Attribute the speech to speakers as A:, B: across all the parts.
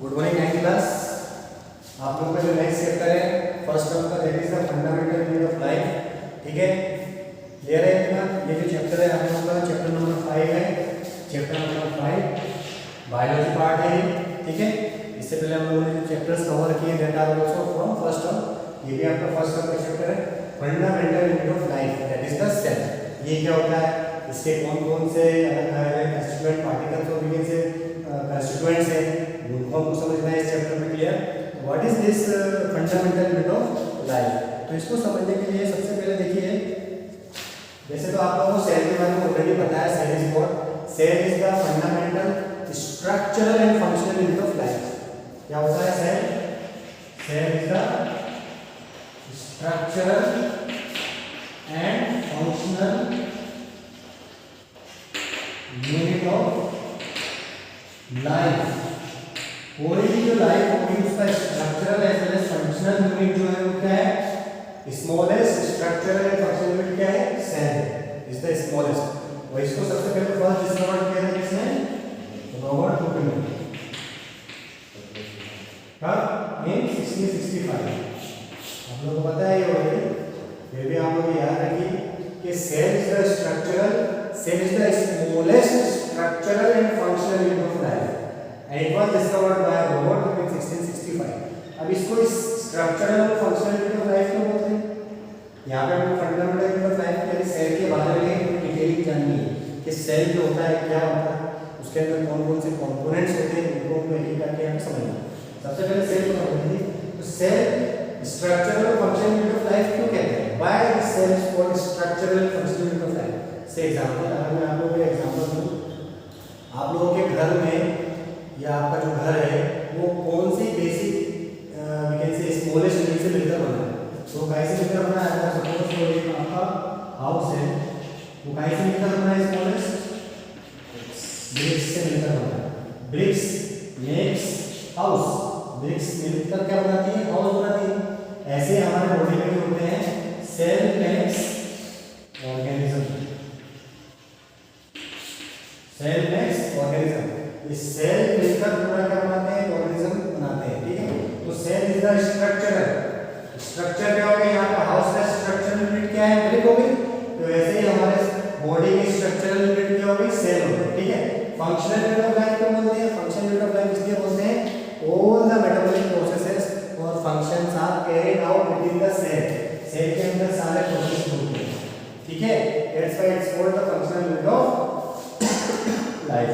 A: Good morning 9th class. आप लोगों का जो नेक्स्ट चैप्टर है फर्स्ट टर्म का that is the fundamental unit of life. ठीक है, क्लियर है इतना? ये जो चैप्टर है आप लोगों का चैप्टर नंबर 5 है। चैप्टर नंबर 5 बायोलॉजी पार्ट है ये। ठीक है, इससे पहले हम लोगों ने जो चैप्टर्स कवर किए that are also from first term. ये भी आपका फर्स्ट टर्म का चैप्टर है, fundamental unit of life that is the cell. ये क्या होता है, इसके कौन कौन से कंस्टिट्यूएंट पार्टिकल्स और वीकेंट से कंस्टिट्यूएंट्स है, उनको हमको समझना है इस चैप्टर में। Clear? What is this fundamental unit of life? तो इसको समझने के लिए सबसे पहले देखिए, वैसे तो आप लोगों को सेल के बारे में ऑलरेडी पता है। Cell is what? Cell is the fundamental structural and functional unit of life. क्या होता है cell? Cell is the structural and functional unit of life. कोई भी जो लाइफ होगी उसका structural as well as functional unit जो है वो क्या है? Smallest structural and functional unit क्या है? Cell is the smallest. और इसको सबसे पहले फर्स्ट डिस्कवर किया था किसने? रॉबर्ट हुक ने। कब? इन 1665। आप लोगों को पता है ये ऑलरेडी, फिर भी आप लोग याद रखिए कि cell is the smallest structural and functional unit of life and it was discovered by Robert Hooke in 1665। अब इसको इस स्ट्रक्चरल और फंक्शनल यूनिट ऑफ लाइफ क्यों बोलते हैं? यहाँ पे हमको फंडामेंटल यूनिट ऑफ लाइफ के सेल के बारे में डिटेलिंग जाननी है कि सेल जो होता है क्या होता है, उसके अंदर कौन कौन से कंपोनेंट्स होते हैं, उनको हम एक एक करके हमें समझना। सबसे पहले सेल को समझिए। तो सेल स्ट्रक्चरल और फंक्शनल यूनिट ऑफ लाइफ क्यों कहते हैं? Why this cell is called structural and functional unit of life? Say example, अगर मैं आप लोगों को एग्जांपल दूं, आप लोगों के घर में या आपका जो घर है वो कौन सी बेसिक वैकेंसी स्मॉलेस्ट यूनिट से मिलकर बना है? तो कैसे मिलकर बना है? सपोज तो एक आपका हाउस है, वो कैसे मिलकर बना है? स्मॉलेस्ट ब्रिक्स से मिलकर बना है। BRICS makes house. ब्रिक्स मिलकर क्या बनाती है? हाउस बनाती है। ऐसे हमारे बॉडी में जो होते हैं cell makes organism. Cell makes organism. इस सेल मिलकर पूरा क्या बनाते हैं? ऑर्गेनिज्म बनाते हैं। ठीक है, तो सेल इज द स्ट्रक्चर क्या हो गया? यहाँ का हाउस का स्ट्रक्चरल यूनिट क्या है? ब्रिक हो गई। तो ऐसे ही हमारे बॉडी की स्ट्रक्चरल यूनिट क्या हो गई? सेल हो गई। ठीक है, फंक्शनल यूनिट ऑफ लाइफ क्यों बोलते हैं? फंक्शनल यूनिट ऑफ लाइफ इसलिए बोलते हैं ऑल द मेटाबॉलिक प्रोसेसेस और functions are carried out within the cell. Cell के अंदर सारे प्रोसेस होते हैं। ठीक है, that's why it's called the functional unit of life.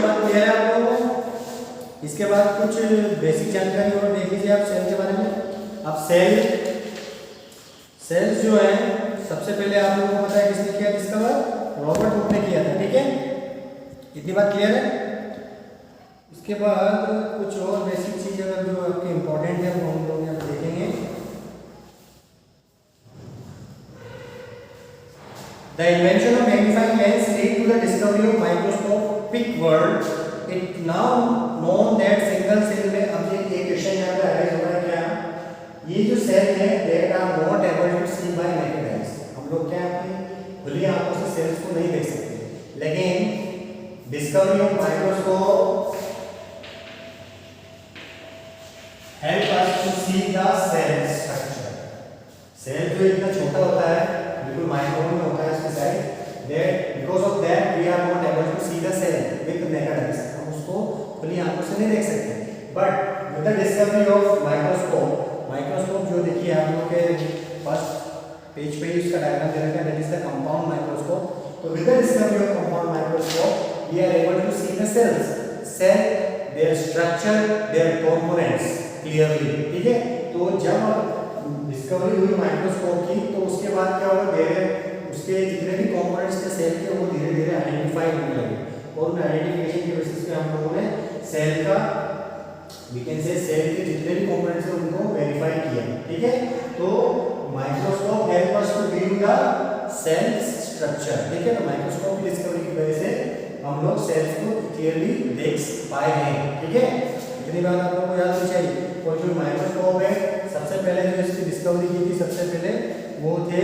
A: बात क्लियर है आप लोगों को? इसके बाद कुछ बेसिक जानकारी और देख लीजिए आप सेल के बारे में। अब सेल्स जो है सबसे पहले आप लोगों को पता है किसने किया डिस्कवर? रॉबर्ट हुक ने किया था। ठीक है, इतनी बात क्लियर है? इसके बाद कुछ और बेसिक चीज अगर जो आपके इंपॉर्टेंट है वो हम लोग यहाँ पे देखेंगे। The invention of magnifying lens led to the discovery of microscopic world. It now known that single cell में अब ये एक क्वेश्चन यहाँ पे अराइज हो रहा है क्या? ये जो सेल है that are not able to see by naked eyes। हम लोग क्या अपनी खुली आंखों से सेल्स को नहीं देख सकते, लेकिन discovery of microscope help us to see the cell structure। सेल जो इतना छोटा होता है, बिल्कुल माइक्रोन में होता है इसकी size, that because of that we are not able to see the cell with naked eyes। हम उसको खुली आंखों से नहीं देख सकते। but with the discovery of microscope जो देखिए आप लोगों के फर्स्ट पेज पे इसका डायग्राम दे रखा है, that is the compound microscope। तो with the discovery of compound microscope we are able to see the cell, their structure, their components clearly। ठीक है, तो जब डिस्कवरी हुई माइक्रोस्कोप की तो उसके बाद क्या होगा? धीरे उसके जितने भी कंपोनेंट्स थे सेल के वो धीरे धीरे आइडेंटिफाई होने लगे, और उन आइडेंटिफिकेशन के बेसिस पे हम लोगों ने सेल का सेल के जितने भी कंपोनेंट्स थे उनको वेरीफाई किया। ठीक है, तो microscope help us to view the cell structure. ठीक है, तो माइक्रोस्कोप की डिस्कवरी की वजह से हम लोग सेल्स को क्लियरली देख पाए हैं। ठीक है, इतनी बात आप लोगों को याद होनी चाहिए। और जो माइक्रोस्कोप है सबसे पहले जो इसकी डिस्कवरी की थी सबसे पहले वो थे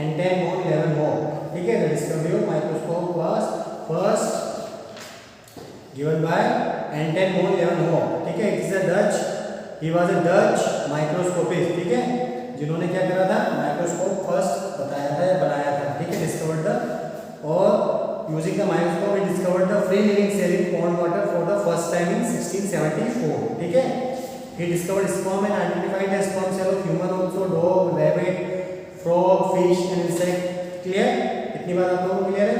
A: एंटन वॉन लेवेनहॉक। ठीक है, the discovery of microscope was first given by Anton von Leeuwenhoek, ठीक है. It is a Dutch, he was a Dutch microscopist, ठीक है, जिन्होंने क्या करा था, माइक्रोस्कोप फर्स्ट बताया था या बनाया था, ठीक है, डिस्कवर्ड द, और यूजिंग द माइक्रोस्कोप ही discovered the free living cell in pond water for the first time in 1674, ठीक है. He discovered sperm and identified the sperm cell of human also, dog, rabbit, frog, fish and insect. Clear? कितनी बार आप लोगों को clear है?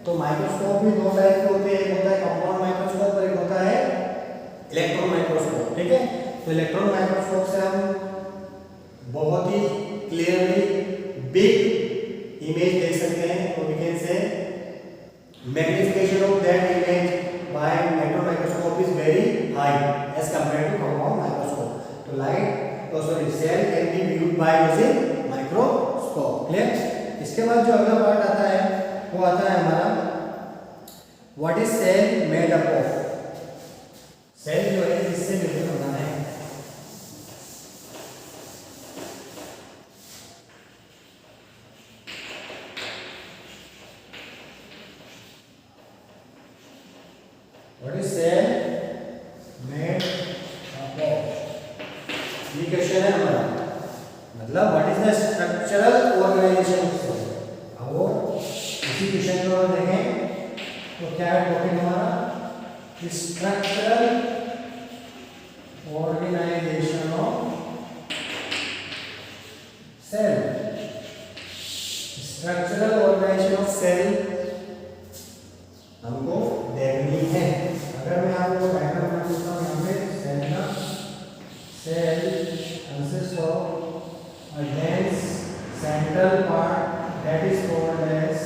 A: तो microscope भी दो टाइप के होते हैं, एक होता है कंपाउंड माइक्रोस्कोप और एक होता है इलेक्ट्रॉन माइक्रोस्कोप, ठीक है. तो इलेक्ट्रॉन माइक्रोस्कोप से हम बहुत ही क्लियरली बिग इमेज देख सकते हैं. तो we can say magnification of that image by electron microscope is very high as compared to compound microscope. So light, cell can be viewed by using microscope. Clear? इसके बाद जो अगला part आता है वो आता है हमारा what is cell made up of. Cell जो है किससे मिलकर बना है? What is cell made up of? ये क्वेश्चन है हमारा. मतलब what is the structural organization of cell? अब वो इसी क्वेश्चन को देखें तो क्या है टॉपिक हमारा? Structural organization of cell. Structural organization of cell हमको देखनी है. अगर मैं आपको डायग्राम बना देता हूँ यहाँ पे सेल का, cell consist of a dense central part that is called as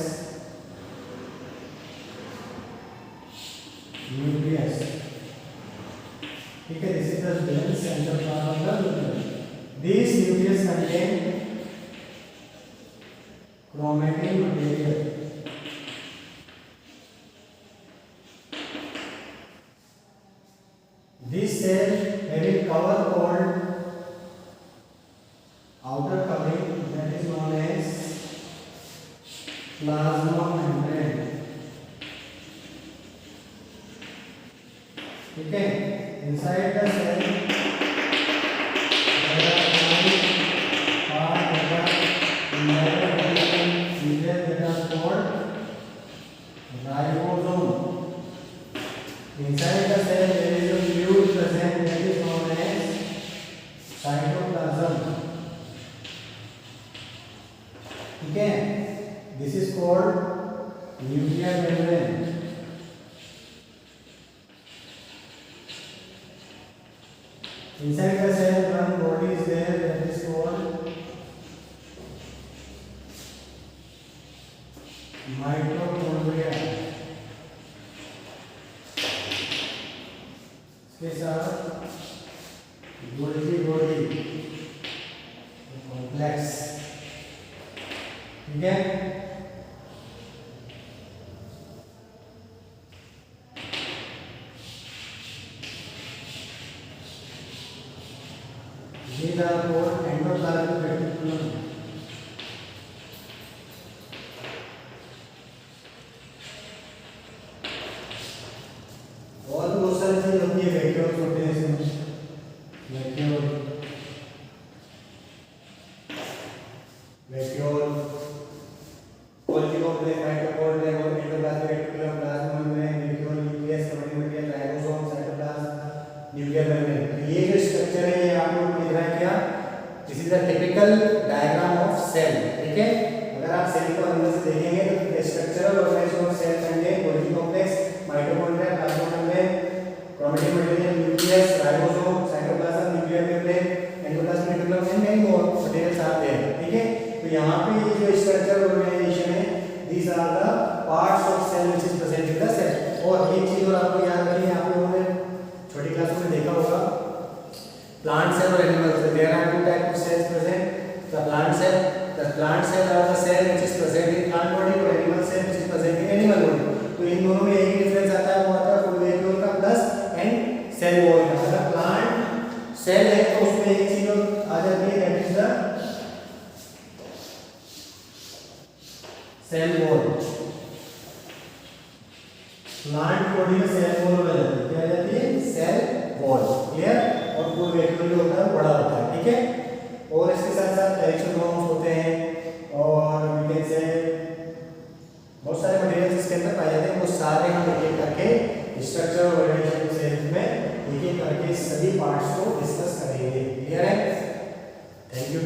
A: nucleus, ठीक है. This is the dense central part of the nucleus. This nucleus contain chromatin material. This cell having cover called outer covering that is known as plasma membrane, ठीक है. Inside the cell there are five parts that are nucleus that are called ribosome. Inside the cell there is a fluid present that is known as cytoplasm, ठीक है. This is called nuclear membrane. Inside the cell one body is there that is called mitochondria. इसके साथ Golgi body complex, ठीक है. These are called endoplasmic reticulum. और बहुत सारी चीज होती है वैक्यूल्स होते हैं इसमें. Vacuole Golgi complex, mitochondria, endoplasmic reticulum, plasma membrane, vacuole, nucleus, covering material, ribosome, cytoplasm, nuclear membrane. ये जो स्ट्रक्चर है ये आप लोग को दिख रहा है क्या? This is the typical diagram of cell, ठीक है. अगर आप सेल को अंदर से देखेंगे तो structural organisation of cell contain Golgi complex, mitochondria, plasma membrane, chromatin material, nucleus, ribosome, cytoplasm, nuclear membrane, endoplasmic reticulum and many more materials are there, ठीक है. तो यहाँ पे ये जो स्ट्रक्चरल ऑर्गेनाइजेशन है these are the parts of cell which is present in the cell. और एक चीज और आपको याद रखनी है, आप लोगों ने छोटी क्लास में देखा होगा plant cell or animal cell. There are two types of cells present. The plant cell are the cell which is present in plant body और animal cell which is present in animal body. तो इन दोनों में एक difference आता है, वो आता है फुल वैक्यूल का प्लस एंड सेल वॉल का. अगर प्लांट सेल है तो उसमें एक चीज आ जाती है that is the cell wall. Plant body में सेल वॉल हो जाती है, क्या आ जाती है? Cell wall. क्लियर? और पूरा वेक्यूल जो होता है बड़ा होता है, ठीक है। और इसके साथ साथ एरिक्सोड्रोम्स होते हैं और वी कैन से बहुत सारे मटेरियल्स इसके अंदर पाए जाते हैं। वो सारे हम एक एक करके स्ट्रक्चर और ऑर्गेनाइजेशन सेल्स में एक एक करके सभी पार्ट्स को डिस्कस करेंगे। क्लियर है? Thank you.